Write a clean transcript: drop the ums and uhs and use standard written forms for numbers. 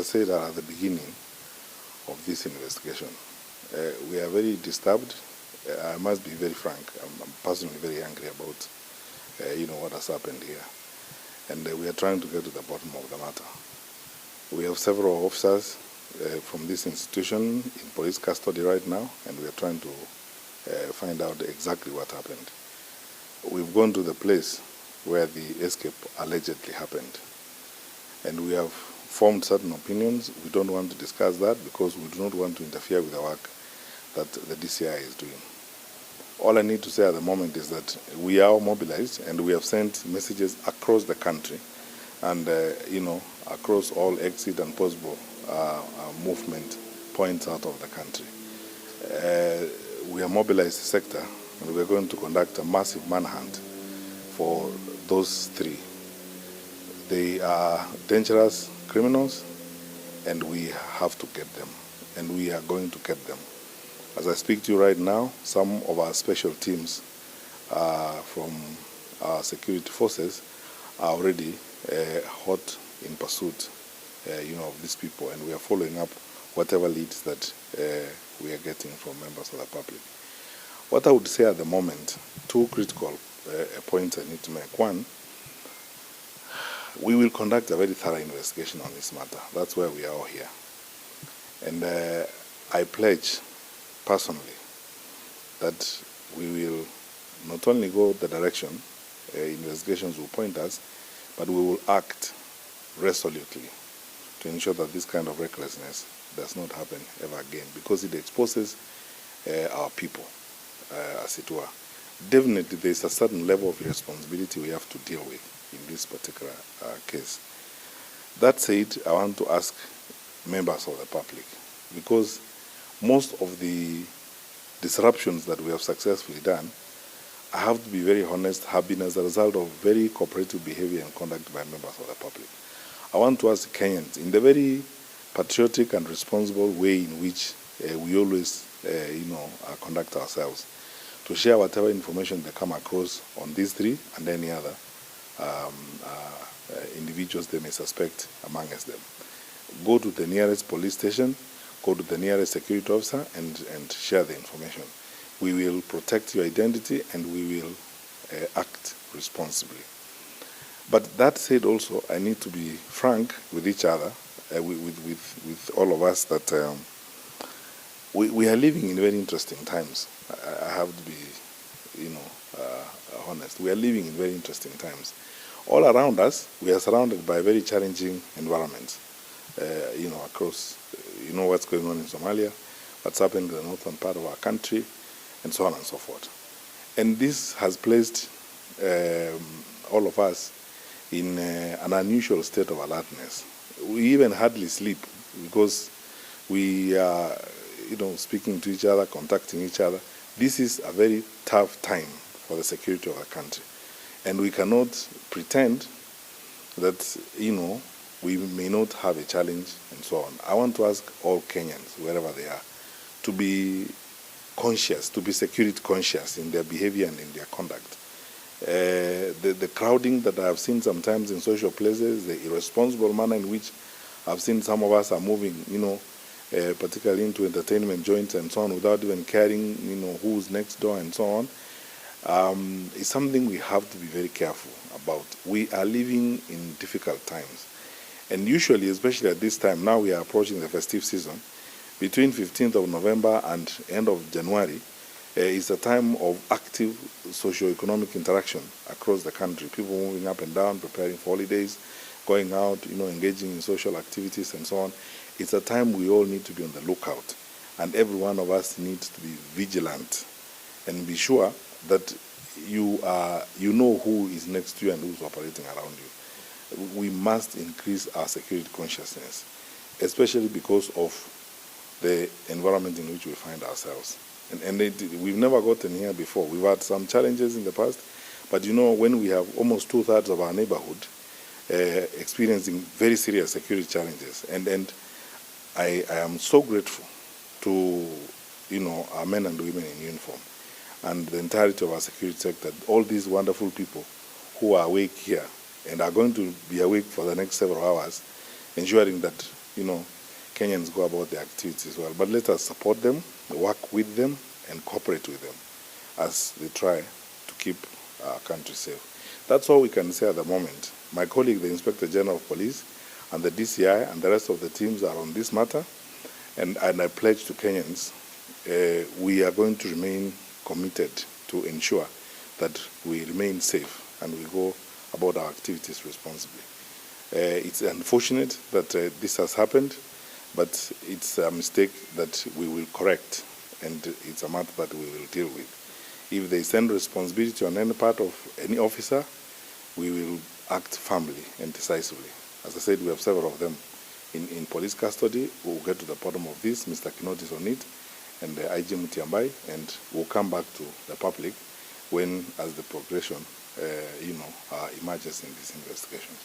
I said at the beginning of this investigation, we are very disturbed. I must be very frank. I'm personally very angry about, what has happened here, and we are trying to get to the bottom of the matter. We have several officers from this institution in police custody right now, and we are trying to find out exactly what happened. We've gone to the place where the escape allegedly happened, and we have formed certain opinions. We don't want to discuss that because we do not want to interfere with the work that the DCI is doing. All I need to say at the moment is that we are mobilized and we have sent messages across the country and, across all exit and possible movement points out of the country. We have mobilized the sector and we are going to conduct a massive manhunt for those three. They are dangerous criminals and we have to get them, and we are going to get them. As I speak to you right now, some of our special teams from our security forces are already hot in pursuit of these people, and we are following up whatever leads that we are getting from members of the public. What I would say at the moment, two critical points I need to make. One, we will conduct a very thorough investigation on this matter. That's why we are all here. And I pledge personally that we will not only go the direction investigations will point us, but we will act resolutely to ensure that this kind of recklessness does not happen ever again, because it exposes our people, as it were. Definitely there is a certain level of responsibility we have to deal with in this particular case. That said, I want to ask members of the public, because most of the disruptions that we have successfully done, I have to be very honest, have been as a result of very cooperative behavior and conduct by members of the public. I want to ask Kenyans, in the very patriotic and responsible way in which we always, conduct ourselves, to share whatever information they come across on these three and any other individuals they may suspect amongst them. Go to the nearest police station, go to the nearest security officer and share the information. We will protect your identity and we will act responsibly. But that said also, I need to be frank with each other, with all of us, that we are living in very interesting times. I have to be, honest. We are living in very interesting times. All around us, we are surrounded by very challenging environments, across, what's going on in Somalia, what's happening in the northern part of our country, and so on and so forth. And this has placed all of us in an unusual state of alertness. We even hardly sleep because we are, speaking to each other, contacting each other. This is a very tough time for the security of our country. And we cannot pretend that, we may not have a challenge and so on. I want to ask all Kenyans, wherever they are, to be conscious, to be security conscious in their behavior and in their conduct. The crowding that I have seen sometimes in social places, the irresponsible manner in which I've seen some of us are moving, particularly into entertainment joints and so on, without even caring, who's next door and so on, is something we have to be very careful about. We are living in difficult times. And usually, especially at this time, now we are approaching the festive season, between 15th of November and end of January, is a time of active socio-economic interaction across the country. People moving up and down, preparing for holidays, going out, engaging in social activities and so on. It's a time we all need to be on the lookout. And every one of us needs to be vigilant and be sure that you know who is next to you and who's operating around you. We must increase our security consciousness, especially because of the environment in which we find ourselves. And we've never gotten here before. We've had some challenges in the past, but when we have almost 2/3 of our neighborhood experiencing very serious security challenges, and I am so grateful to our men and women in uniform and the entirety of our security sector, all these wonderful people who are awake here and are going to be awake for the next several hours, ensuring that Kenyans go about their activities well. But let us support them, work with them, and cooperate with them as they try to keep our country safe. That's all we can say at the moment. My colleague, the Inspector General of Police, and the DCI and the rest of the teams are on this matter, and I pledge to Kenyans, we are going to remain committed to ensure that we remain safe and we go about our activities responsibly. It's unfortunate that this has happened, but it's a mistake that we will correct, and it's a matter that we will deal with. If they send responsibility on any part of any officer, we will act firmly and decisively. As I said, we have several of them in police custody. We'll get to the bottom of this. Mr. Kinoti is on it, and IG Mutiambai, and we'll come back to the public when, as the progression, emerges in these investigations.